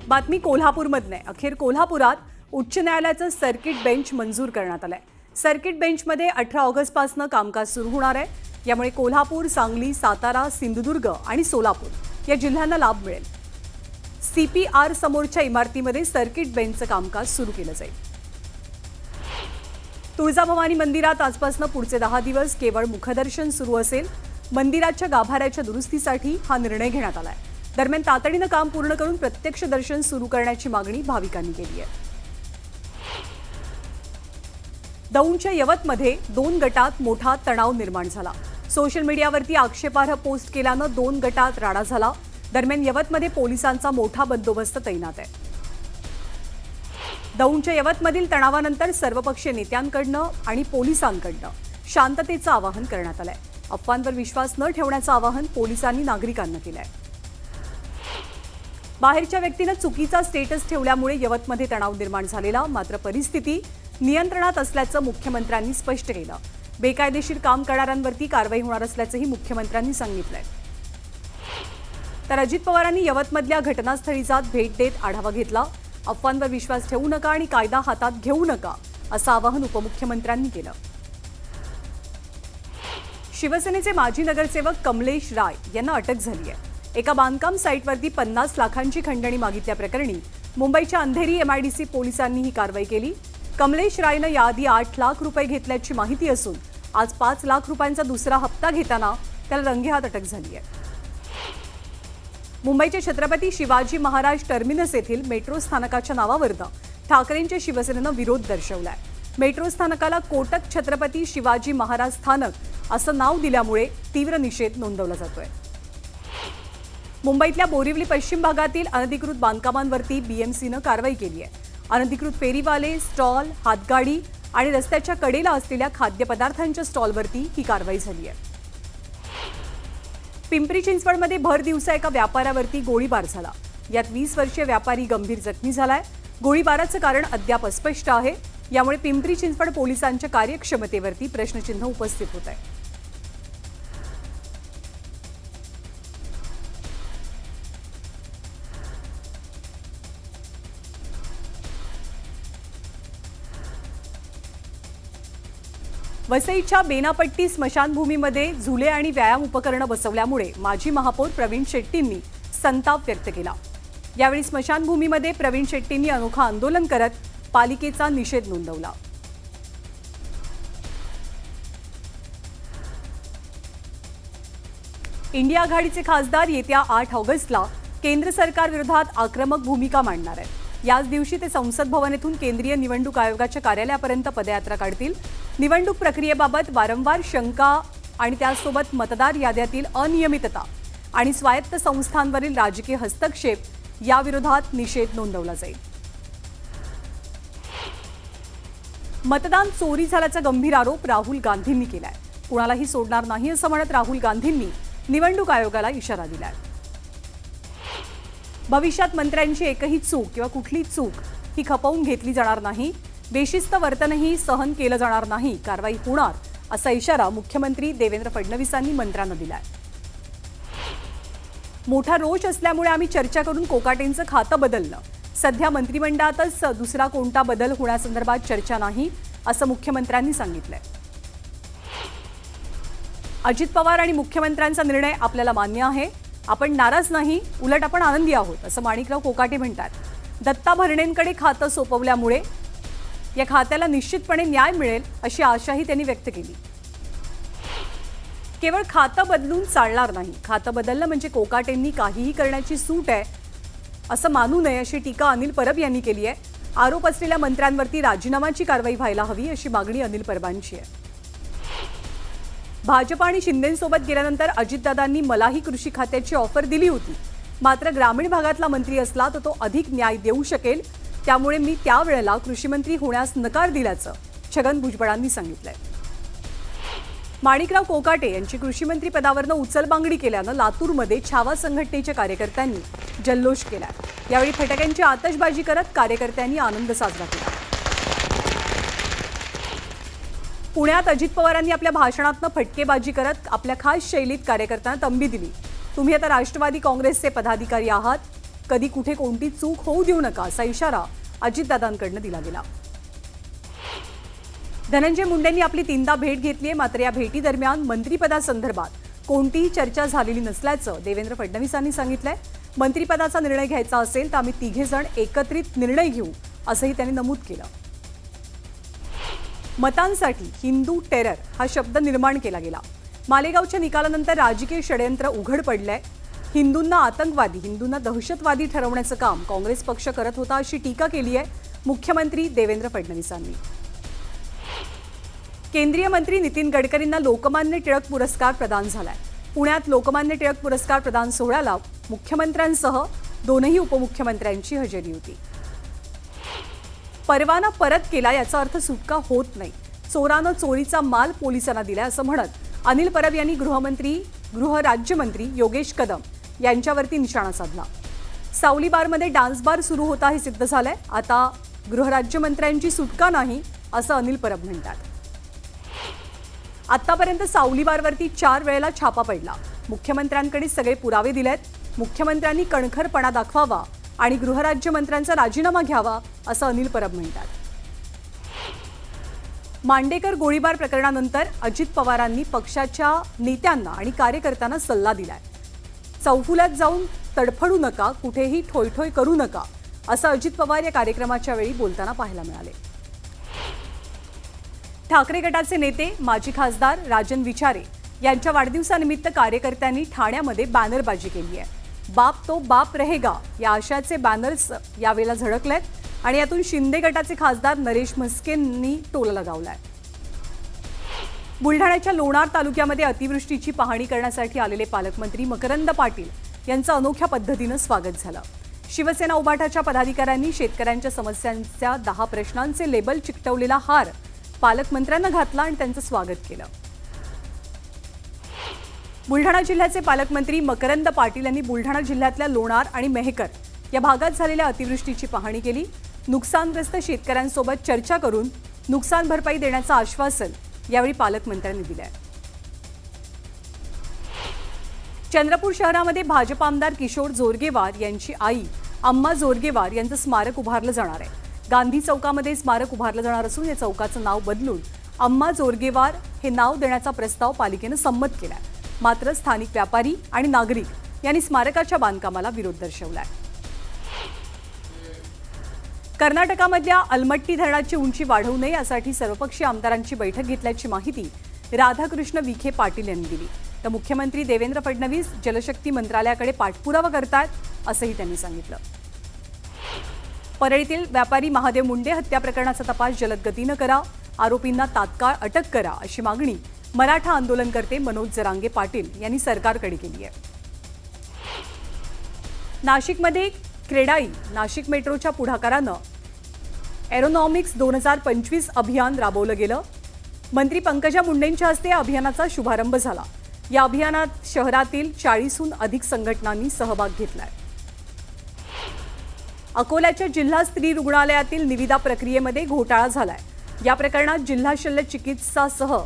बातमी कोल्हापूरमधून आहे। अखेर कोल्हापुरात उच्च न्यायालयाचं सर्किट बेंच मंजूर करण्यात आलंय। सर्किट बेंचमध्ये 18 ऑगस्टपासून कामकाज सुरू होणार आहे। यामुळे कोल्हापूर, सांगली, सातारा, सिंधुदुर्ग आणि सोलापूर या जिल्ह्यांना लाभ मिळेल। सीपीआर समोरच्या इमारतीमध्ये सर्किट बेंचचं कामकाज सुरू केलं जाईल। तुळजाभवानी मंदिरात आजपासून पुढचे 10 दिवस केवळ मुखदर्शन सुरू असेल। मंदिराच्या गाभाऱ्याच्या दुरुस्तीसाठी हा निर्णय घेण्यात आलाय। दरम्यान तातडीनं काम पूर्ण करून प्रत्यक्ष दर्शन सुरू करण्याची मागणी भाविकांनी केली आहे। दौंडच्या यवतमध्ये 2 गटात मोठा तणाव निर्माण झाला। सोशल मीडियावरती आक्षेपार्ह पोस्ट केल्यानं 2 गटात राडा झाला। दरम्यान यवतमध्ये पोलिसांचा मोठा बंदोबस्त तैनात आहे। दौंडच्या यवतमधील तणावानंतर सर्वपक्षीय नेत्यांकडनं आणि पोलिसांकडनं शांततेचं आवाहन करण्यात आलंय। अफवांवर विश्वास न ठेवण्याचं आवाहन पोलिसांनी नागरिकांना केलंय। बाहेरच्या व्यक्तीने चुकीचा स्टेटस ठेवल्यामुळे यवतमध्ये तणाव निर्माण झालेला, मात्र परिस्थिती नियंत्रणात असल्याचं मुख्यमंत्र्यांनी स्पष्ट केलं। बेकायदेशीर काम करणाऱ्यांवरती कारवाई होणार असल्याचंही मुख्यमंत्र्यांनी सांगितलंय। तर अजित पवारांनी यवतमधल्या घटनास्थळी जात भेट देत आढावा घेतला। अफवांवर विश्वास ठेवू नका आणि कायदा हातात घेऊ नका असं आवाहन उपमुख्यमंत्र्यांनी केलं। शिवसेनेचे माजी नगरसेवक कमलेश राय यांना अटक झाली आहे। एका बांधकाम साईटवरती 50 लाखांची खंडणी मागितल्याप्रकरणी मुंबईच्या अंधेरी एमआयडीसी पोलिसांनी ही कारवाई केली। कमलेश रायनं याआधी 8 लाख रुपये घेतल्याची माहिती असून आज 5 लाख रुपयांचा दुसरा हप्ता घेताना त्याला रंगेहात अटक झाली आहे। मुंबईच्या छत्रपती शिवाजी महाराज टर्मिनस येथील मेट्रो स्थानकाच्या नावावरून ठाकरेंच्या शिवसेनेनं विरोध दर्शवलाय। मेट्रो स्थानकाला कोटक छत्रपती शिवाजी महाराज स्थानक असं नाव दिल्यामुळे तीव्र निषेध नोंदवला जातोय। मुंबईतल्या बोरिवली पश्चिम भागातील अनधिकृत बांधकामांवरती बीएमसीनं कारवाई केली आहे। अनधिकृत फेरीवाले, स्टॉल, हातगाडी आणि रस्त्याच्या कडेला असलेल्या खाद्यपदार्थांच्या स्टॉलवरती ही कारवाई झाली आहे। पिंपरी चिंचवडमध्ये भर दिवसा एका व्यापाऱ्यावरती गोळीबार झाला। यात 20 वर्षीय व्यापारी गंभीर जखमी झालाय। गोळीबाराचं कारण अद्याप अस्पष्ट आहे। यामुळे पिंपरी चिंचवड पोलिसांच्या कार्यक्षमतेवरती प्रश्नचिन्ह उपस्थित होत आहे। वसईच्या बेनापट्टी स्मशानभूमीमध्ये झुले आणि व्यायाम उपकरणं बसवल्यामुळे माजी महापौर प्रवीण शेट्टींनी संताप व्यक्त केला। यावेळी स्मशानभूमीमध्ये प्रवीण शेट्टींनी अनोखा आंदोलन करत पालिकेचा निषेध नोंदवला। इंडिया आघाडीचे खासदार येत्या 8 ऑगस्टला केंद्र सरकार विरोधात आक्रमक भूमिका मांडणार आहेत। याच दिवशी ते संसद भवन येथून केंद्रीय निवडणूक आयोगाच्या कार्यालयापर्यंत पदयात्रा काढतील। निवडणूक प्रक्रियेबाबत वारंवार शंका आणि त्यासोबत मतदार याद्यातील अनियमितता आणि स्वायत्त संस्थांवरील राजकीय हस्तक्षेप याविरोधात निषेध नोंदवला जाईल। मतदान चोरी झाल्याचा गंभीर आरोप राहुल गांधींनी केलाय। कुणालाही सोडणार नाही असं म्हणत राहुल गांधींनी निवडणूक आयोगाला इशारा दिलाय। भविष्यात मंत्र्यांची एकही चूक किंवा कुठली चूक ही खपवून घेतली जाणार नाही। बेशिस्त वर्तनही सहन केलं जाणार नाही, कारवाई होणार असा इशारा मुख्यमंत्री देवेंद्र फडणवीसांनी मंत्र्यांना दिलाय। मोठा रोष असल्यामुळे आम्ही चर्चा करून कोकाटेंचं खातं बदललं। सध्या मंत्रिमंडळातच दुसरा कोणता बदल होण्यासंदर्भात चर्चा नाही असं मुख्यमंत्र्यांनी सांगितलंय। अजित पवार आणि मुख्यमंत्र्यांचा निर्णय आपल्याला मान्य आहे। आपण नाराज नाही, उलट आपण आनंदी आहोत असं माणिकराव कोकाटे म्हणतात। दत्ता भरणेंकडे खातं सोपवल्यामुळे या खात्याला निश्चितपणे न्याय मिळेल अशी आशाही त्यांनी व्यक्त केली। केवळ खातं बदलून चालणार नाही, खातं बदललं म्हणजे कोकाटेंनी काहीही करण्याची सूट आहे असं मानू नये अशी टीका अनिल परब यांनी केली आहे। आरोप असलेल्या मंत्र्यांवरती राजीनाम्याची कारवाई व्हायला हवी अशी मागणी अनिल परबांची आहे। भाजप आणि शिंदेंसोबत गेल्यानंतर अजितदादांनी मलाही कृषी खात्याची ऑफर दिली होती, मात्र ग्रामीण भागातला मंत्री असला तर तो अधिक न्याय देऊ शकेल, त्यामुळे मी त्यावेळेला कृषी मंत्री होण्यास नकार दिल्याचं छगन भुजबळांनी सांगितलंय। माणिकराव कोकाटे यांची कृषी मंत्री पदावरनं उचलबांगडी केल्यानं लातूरमध्ये छावा संघटनेच्या कार्यकर्त्यांनी जल्लोष केलाय। यावेळी फटाक्यांची आतषबाजी करत कार्यकर्त्यांनी आनंद साजरा केला। पुण्यात अजित पवारांनी आपल्या भाषणातनं फटकेबाजी करत आपल्या खास शैलीत कार्यकर्त्यांना तंबी दिली। तुम्ही आता राष्ट्रवादी काँग्रेसचे पदाधिकारी आहात, कधी कुठे कोणती चूक होऊ देऊ नका असा इशारा अजितदादांकडून दिला गेला. धनंजय मुंडेंनी आपली 3दा भेट घेतली आहे, मात्र या भेटीदरम्यान मंत्रिपदासंदर्भात कोणतीही चर्चा झालेली नसल्याचं देवेंद्र फडणवीसांनी सांगितलंय. मंत्रिपदाचा निर्णय घ्यायचा असेल तर आम्ही तिघेजण एकत्रित निर्णय घेऊ असंही त्यांनी नमूद केलं. मतांसाठी हिंदू टेरर हा शब्द निर्माण केला गेला. मालेगावच्या निकालानंतर राजकीय षडयंत्र उघड पडलंय. हिंदूंना आतंकवादी, हिंदूंना दहशतवादी ठरवण्याचं काम काँग्रेस पक्ष करत होता अशी टीका केली आहे मुख्यमंत्री देवेंद्र फडणवीसांनी. केंद्रीय मंत्री नितीन गडकरींना लोकमान्य टिळक पुरस्कार प्रदान झालाय. पुण्यात लोकमान्य टिळक पुरस्कार प्रदान सोहळ्याला मुख्यमंत्र्यांसह दोनही उपमुख्यमंत्र्यांची हजेरी होती. परवाना परत केला याचा अर्थ सुटका होत नाही. चोरानं चोरीचा माल पोलिसांना दिला असं म्हणत अनिल परब यांनी गृहराज्यमंत्री योगेश कदम यांच्यावरती निशाणा साधला. सावली बारमध्ये डान्स बार सुरू होता हे सिद्ध झालंय. आता गृहराज्यमंत्र्यांची सुटका नाही असं अनिल परब म्हणतात. आतापर्यंत सावली बारवरती 4 वेळेला छापा पडला. मुख्यमंत्र्यांकडे सगळे पुरावे दिलेत. मुख्यमंत्र्यांनी कणखरपणा दाखवावा आणि गृहराज्यमंत्र्यांचा राजीनामा घ्यावा असं अनिल परब म्हणतात. मांडेकर गोळीबार प्रकरणानंतर अजित पवारांनी पक्षाच्या नेत्यांना आणि कार्यकर्त्यांना सल्ला दिलाय. चौफुल्यात जाऊन तडफडू नका, कुठेही ठोयठोय करू नका असं अजित पवार या कार्यक्रमाच्या वेळी बोलताना पाहायला मिळाले. ठाकरे गटाचे नेते माजी खासदार राजन विचारे यांच्या वाढदिवसानिमित्त कार्यकर्त्यांनी ठाण्यामध्ये बॅनरबाजी केली आहे. बाप तो बाप रहेगा या आशयाचे बॅनर्स यावेळेला झळकलेत आणि यातून शिंदे गटाचे खासदार नरेश म्हस्केंनी टोला लगावलाय. बुलढाण्याच्या लोणार तालुक्यामध्ये अतिवृष्टीची पाहणी करण्यासाठी आलेले पालकमंत्री मकरंद पाटील यांचं अनोख्या पद्धतीनं स्वागत झालं. शिवसेना उभाटाच्या पदाधिकाऱ्यांनी शेतकऱ्यांच्या समस्यांच्या 10 प्रश्नांचे लेबल चिकटवलेला हार पालकमंत्र्यांना घातला आणि त्यांचं स्वागत केलं. बुलढाणा जिल्ह्याचे पालकमंत्री मकरंद पाटील यांनी बुलढाणा जिल्ह्यातल्या लोणार आणि मेहकर या भागात झालेल्या अतिवृष्टीची पाहणी केली. नुकसानग्रस्त शेतकऱ्यांसोबत चर्चा करून नुकसान भरपाई देण्याचं आश्वासन यावेळी पालकमंत्र्यांनी दिलं. चंद्रपूर शहरामध्ये भाजप आमदार किशोर जोरगेवार यांची आई अम्मा जोरगेवार यांचं स्मारक उभारलं जाणार आहे. गांधी चौकामध्ये स्मारक उभारलं जाणार असून या चौकाचं नाव बदलून अम्मा जोरगेवार हे नाव देण्याचा प्रस्ताव पालिकेनं संमत केलाय. मात्र स्थानिक व्यापारी आणि नागरिक यांनी स्मारकाच्या बांधकामाला विरोध दर्शवलाय. कर्नाटकामधल्या अलमट्टी धरणाची उंची वाढवू नये यासाठी सर्वपक्षीय आमदारांची बैठक घेतल्याची माहिती राधाकृष्ण विखे पाटील यांनी दिली. तर मुख्यमंत्री देवेंद्र फडणवीस जलशक्ती मंत्रालयाकडे पाठपुरावा करतायत असंही त्यांनी सांगितलं. परळीतील व्यापारी महादेव मुंडे हत्या प्रकरणाचा तपास जलद गतीनं करा, आरोपींना तात्काळ अटक करा अशी मागणी मराठा आंदोलनकर्ते मनोज जरांगे पाटील यांनी सरकारकडे केली आहे. नाशिकमध्ये क्रेडाई नाशिक मेट्रोच्या पुढाकारानं एरोनॉमिक्स 2025 अभियान राबवलं गेलं. मंत्री पंकजा मुंडेंच्या हस्ते या अभियानाचा शुभारंभ झाला. या अभियानात शहरातील 40हून अधिक संघटनांनी सहभाग घेतलाय. अकोल्याच्या जिल्हा स्त्री रुग्णालयातील निविदा प्रक्रियेमध्ये घोटाळा झालाय. या प्रकरणात जिल्हा शल्य चिकित्सासह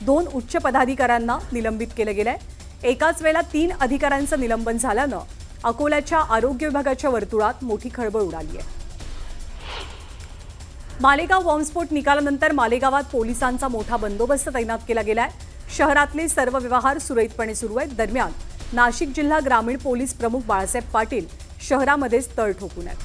2 उच्च पदाधिकाऱ्यांना निलंबित केलं गेलंय. एकाच वेळेला 3 अधिकाऱ्यांचं निलंबन झाल्यानं अकोल्याच्या आरोग्य विभागाच्या वर्तुळात मोठी खळबळ उडाली आहे. मालेगाव बॉम्बस्फोट निकालानंतर मालेगावात पोलिसांचा मोठा बंदोबस्त तैनात केला गेलाय. शहरातले सर्व व्यवहार सुरळीतपणे सुरू आहेत. दरम्यान नाशिक जिल्हा ग्रामीण पोलीस प्रमुख बाळासाहेब पाटील शहरामध्येच तळ ठोकून आहेत.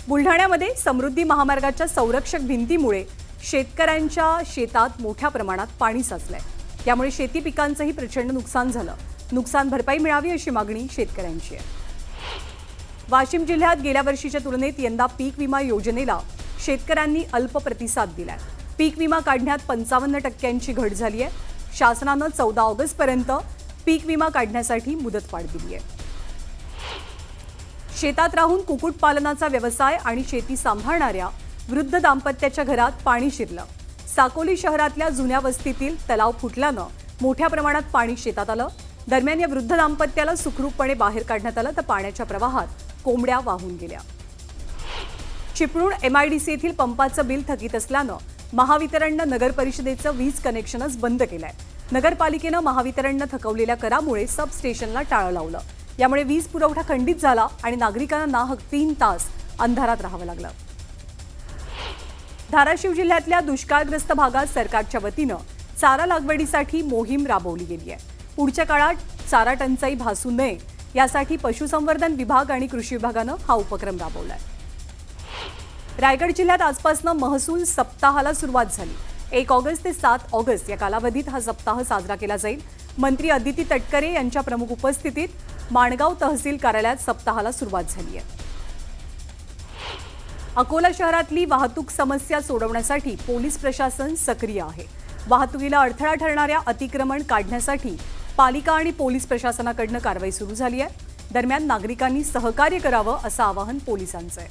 बुलढाण्यामध्ये समृद्धी महामार्गाच्या संरक्षक भिंतीमुळे शेतकऱ्यांच्या शेतात मोठ्या प्रमाणात पाणी साचलंय. त्यामुळे शेती पिकांचंही प्रचंड नुकसान झालं. नुकसान भरपाई मिळावी अशी मागणी शेतकऱ्यांची आहे. वाशिम जिल्ह्यात गेल्या वर्षीच्या तुलनेत यंदा पीक विमा योजनेला शेतकऱ्यांनी अल्प प्रतिसाद दिलाय. पीक विमा काढण्यात 55% घट झाली आहे. शासनानं 14 ऑगस्टपर्यंत पीक विमा काढण्यासाठी मुदतवाढ दिली आहे. शेतात राहून कुक्कुटपालनाचा व्यवसाय आणि शेती सांभाळणाऱ्या वृद्ध दाम्पत्याच्या घरात पाणी शिरलं. साकोली शहरातल्या जुन्या वस्तीतील तलाव फुटल्यानं मोठ्या प्रमाणात पाणी शेतात आलं. दरम्यान या वृद्ध दाम्पत्याला सुखरूपपणे बाहेर काढण्यात आलं तर पाण्याच्या प्रवाहात कोंबड्या वाहून गेल्या. चिपळूण MIDC येथील पंपाचं बिल थकीत असल्यानं महावितरणनं नगर परिषदेचं वीज कनेक्शनच बंद केलंय. नगरपालिकेनं महावितरणनं थकवलेल्या करामुळे सब स्टेशनला टाळं लावलं. यामुळे वीज पुरवठा खंडित झाला आणि नागरिकांना नाहक 3 तास अंधारात राहावं लागलं. धाराशिव जिल्ह्यातल्या दुष्काळग्रस्त भागात सरकारच्या वतीनं चारा लागवडीसाठी मोहीम राबवली गेली आहे. पुढच्या काळात चारा टंचाई भासू नये यासाठी पशुसंवर्धन विभाग आणि कृषी विभागानं हा उपक्रम राबवलाय. रायगड जिल्ह्यात आजपासून महसूल सप्ताहाला सुरुवात झाली. 1 ऑगस्ट ते 7 ऑगस्ट या कालावधीत हा सप्ताह साजरा केला जाईल. मंत्री अदिती तटकरे यांच्या प्रमुख उपस्थितीत माणगाव तहसील कार्यालयात सप्ताहाला सुरुवात झाली आहे. अकोला शहरातली वाहतूक समस्या सोडवण्यासाठी पोलीस प्रशासन सक्रिय आहे. वाहतुकीला अडथळा ठरणाऱ्या अतिक्रमण काढण्यासाठी पालिका आणि पोलीस प्रशासनाकडून कारवाई सुरू झाली आहे. दरम्यान नागरिकांनी सहकार्य करावं असं आवाहन पोलिसांचं आहे.